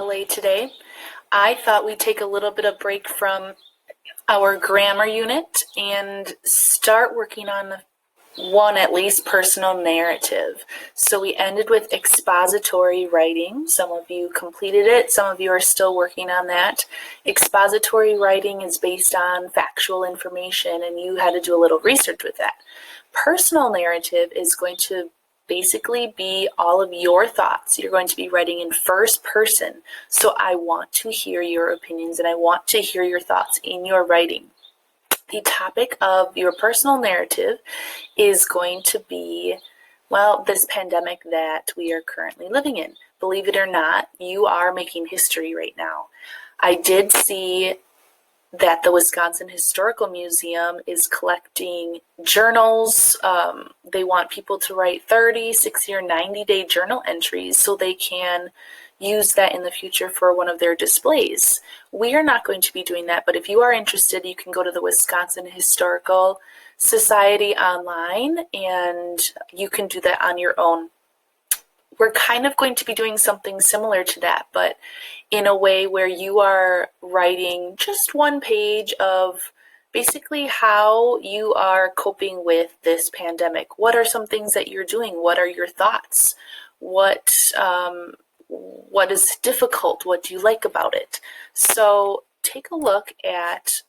LA today. I thought we'd take a little bit of break from our grammar unit and start working on one at least personal narrative. So we ended with expository writing. Some of you completed it. Some of you are still working on that. Expository writing is based on factual information, and you had to do a little research with that. Personal narrative is going to basically be all of your thoughts. You're going to be writing in first person. So I want to hear your opinions and I want to hear your thoughts in your writing. The topic of your personal narrative is going to be, well, this pandemic that we are currently living in. Believe it or not, you are making history right now. I did see that the Wisconsin Historical Museum is collecting journals. They want people to write 30, 60, or 90-day journal entries so they can use that in the future for one of their displays. We are not going to be doing that, but if you are interested, you can go to the Wisconsin Historical Society online and you can do that on your own. We're kind of going to be doing something similar to that, but in a way where you are writing just one page of basically how you are coping with this pandemic. What are some things that you're doing? What are your thoughts? What is difficult? What do you like about it? So take a look at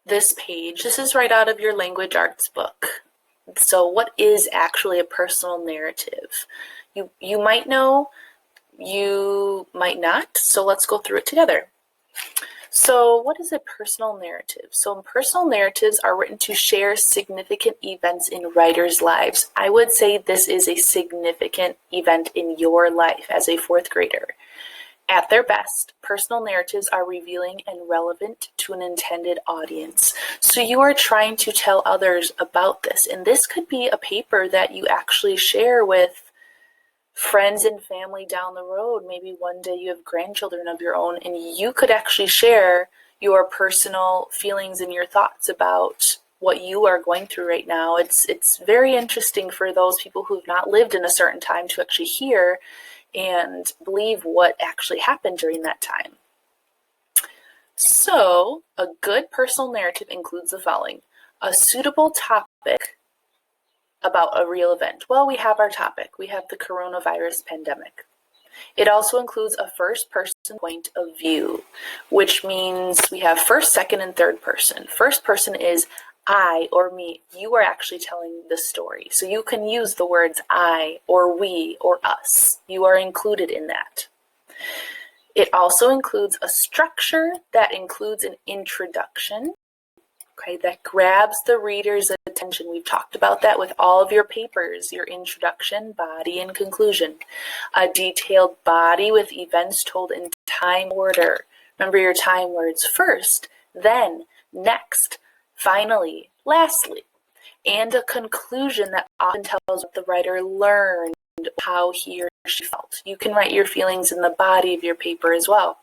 this page. This is right out of your language arts book. So what is actually a personal narrative? You might know, you might not, so let's go through it together. So what is a personal narrative? So personal narratives are written to share significant events in writers' lives. I would say this is a significant event in your life as a fourth grader. At their best, personal narratives are revealing and relevant to an intended audience. So you are trying to tell others about this. And this could be a paper that you actually share with friends and family down the road. Maybe one day you have grandchildren of your own and you could actually share your personal feelings and your thoughts about what you are going through right now. It's very interesting for those people who've not lived in a certain time to actually hear and believe what actually happened during that time. So, a good personal narrative includes the following: a suitable topic about a real event. Well, we have our topic. We have the coronavirus pandemic. It also includes a first-person point of view, which means we have first, second, and third person. First person is I or me. You are actually telling the story. So you can use the words I or we or us. You are included in that. It also includes a structure that includes an introduction, okay, that grabs the reader's attention. We've talked about that with all of your papers, your introduction, body, and conclusion. A detailed body with events told in time order. Remember your time words: first, then, next, finally, lastly. And a conclusion that often tells what the writer learned, how he or she felt. You can write your feelings in the body of your paper as well.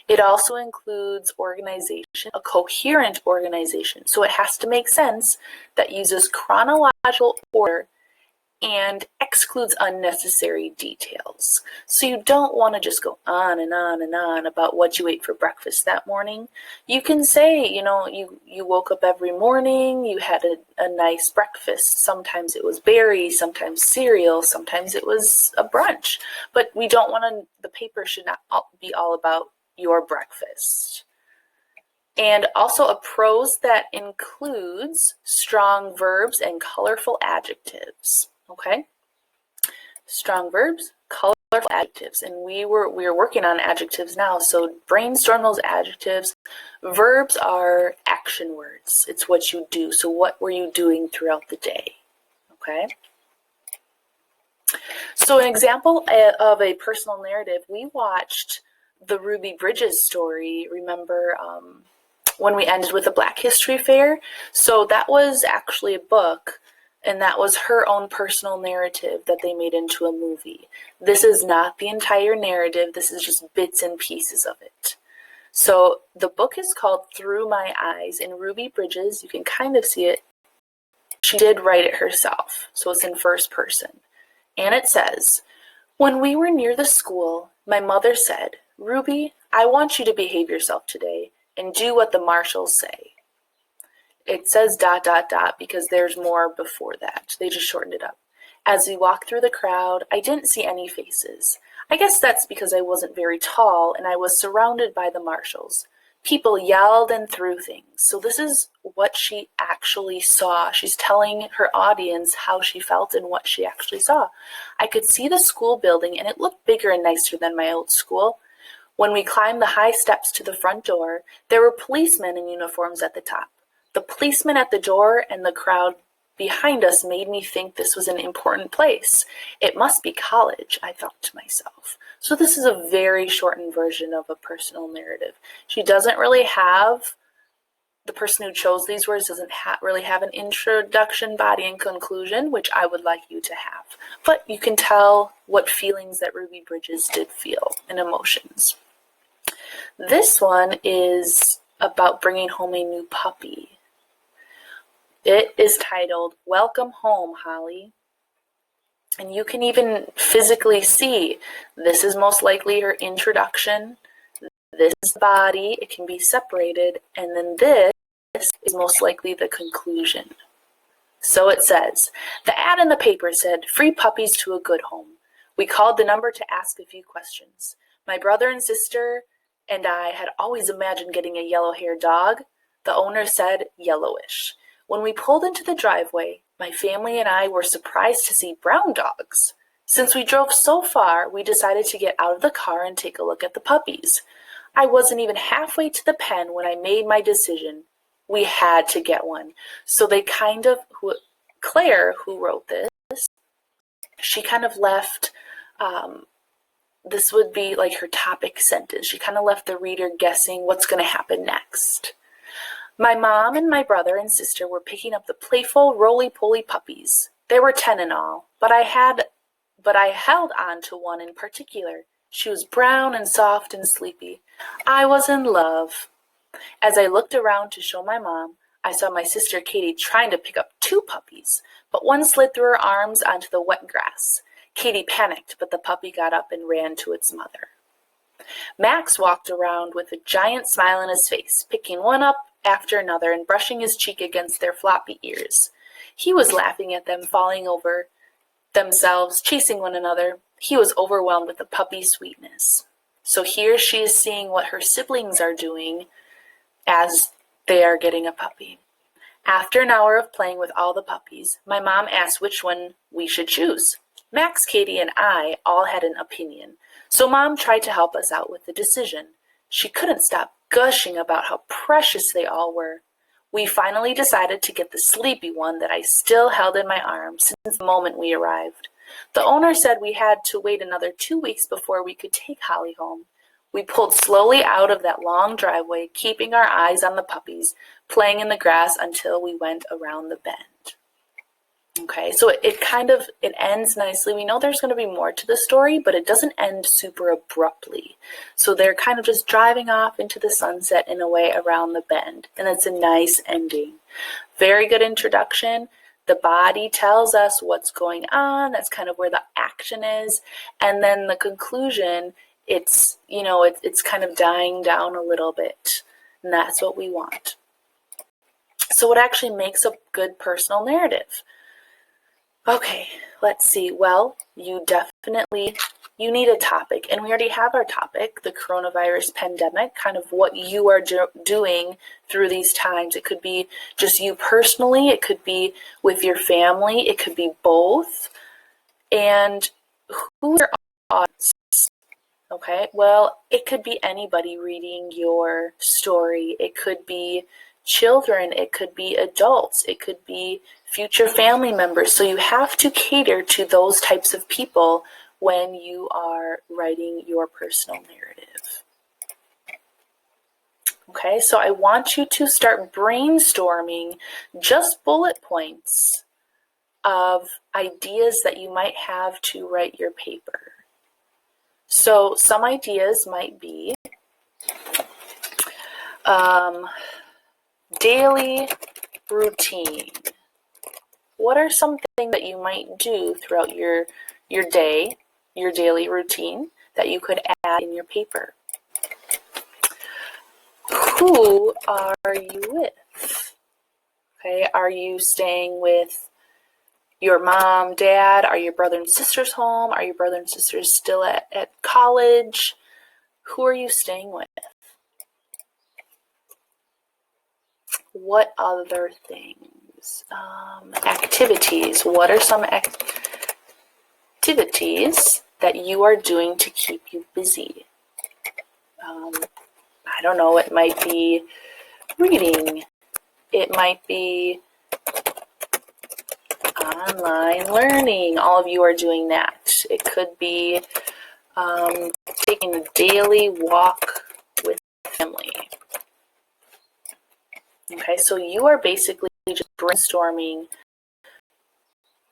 It also includes organization, a coherent organization. So it has to make sense, that uses chronological order and excludes unnecessary details. So you don't want to just go on and on and on about what you ate for breakfast that morning. You can say, you woke up every morning, you had a nice breakfast. Sometimes it was berries, sometimes cereal, sometimes it was a brunch. But we don't want to, the paper should not be all about your breakfast. And also a prose that includes strong verbs and colorful adjectives. Okay? Strong verbs, colorful adjectives. And we are working on adjectives now, so brainstorm those adjectives. Verbs are action words. It's what you do. So what were you doing throughout the day? Okay? So an example of a personal narrative, we watched the Ruby Bridges story, remember, when we ended with a Black History Fair. So that was actually a book, and that was her own personal narrative that they made into a movie. This is not the entire narrative. This is just bits and pieces of it. So the book is called Through My Eyes, and Ruby Bridges, you can kind of see it, she did write it herself. So it's in first person. And it says, When we were near the school, my mother said, "Ruby, I want you to behave yourself today and do what the marshals say." It says ... because there's more before that. They just shortened it up. As we walked through the crowd, I didn't see any faces. I guess that's because I wasn't very tall and I was surrounded by the marshals. People yelled and threw things. So this is what she actually saw. She's telling her audience how she felt and what she actually saw. I could see the school building and it looked bigger and nicer than my old school. When we climbed the high steps to the front door, there were policemen in uniforms at the top. The policeman at the door and the crowd behind us made me think this was an important place. It must be college, I thought to myself. So this is a very shortened version of a personal narrative. She doesn't really have, the person who chose these words doesn't really have an introduction, body, and conclusion, which I would like you to have. But you can tell what feelings that Ruby Bridges did feel and emotions. This one is about bringing home a new puppy. It is titled, "Welcome Home, Holly." And you can even physically see this is most likely her introduction. This is the body. It can be separated. And then this is most likely the conclusion. So it says, "The ad in the paper said, 'Free puppies to a good home.' We called the number to ask a few questions. My brother and sister and I had always imagined getting a yellow-haired dog. The owner said yellowish. When we pulled into the driveway, my family and I were surprised to see brown dogs. Since we drove so far, we decided to get out of the car and take a look at the puppies. I wasn't even halfway to the pen when I made my decision. We had to get one." So they kind of, Claire, who wrote this, she kind of left, this would be like her topic sentence. She kind of left the reader guessing what's going to happen next. "My mom and my brother and sister were picking up the playful roly-poly puppies. There were 10 in all, but I held on to one in particular. She was brown and soft and sleepy. I was in love. As I looked around to show my mom, I saw my sister Katie trying to pick up 2 puppies, but one slid through her arms onto the wet grass. Katie panicked, but the puppy got up and ran to its mother. Max walked around with a giant smile on his face, picking one up after another and brushing his cheek against their floppy ears. He was laughing at them falling over themselves, chasing one another. He was overwhelmed with the puppy sweetness." So here she is seeing what her siblings are doing as they are getting a puppy. "After an hour of playing with all the puppies, my mom asked which one we should choose. Max, Katie, and I all had an opinion, so Mom tried to help us out with the decision. She couldn't stop gushing about how precious they all were. We finally decided to get the sleepy one that I still held in my arms since the moment we arrived. The owner said we had to wait another 2 weeks before we could take Holly home. We pulled slowly out of that long driveway, keeping our eyes on the puppies, playing in the grass until we went around the bend." Okay, so it ends nicely. We know there's going to be more to the story, but it doesn't end super abruptly. So they're kind of just driving off into the sunset in a way around the bend, and it's a nice ending. Very good introduction. The body tells us what's going on. That's kind of where the action is. And then the conclusion, it's kind of dying down a little bit, and that's what we want. So what actually makes a good personal narrative? Okay, let's see. Well, you need a topic, and we already have our topic, the coronavirus pandemic, kind of what you are doing through these times. It could be just you personally, it could be with your family, it could be both. And who is your audience? Okay, well, it could be anybody reading your story. It could be children, it could be adults, it could be future family members. So you have to cater to those types of people when you are writing your personal narrative. Okay, so I want you to start brainstorming just bullet points of ideas that you might have to write your paper. So some ideas might be daily routine. What are some things that you might do throughout your day, your daily routine that you could add in your paper. Who are you with? Okay, are you staying with your mom, dad? Are your brother and sisters home? Are your brother and sisters still at college? Who are you staying with? What other things? Activities. What are some activities that you are doing to keep you busy? I don't know, it might be reading. It might be online learning. All of you are doing that. It could be taking a daily walk with family. Okay, so you are basically just brainstorming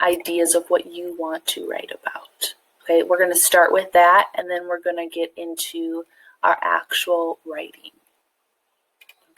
ideas of what you want to write about. Okay, we're going to start with that, and then we're going to get into our actual writing.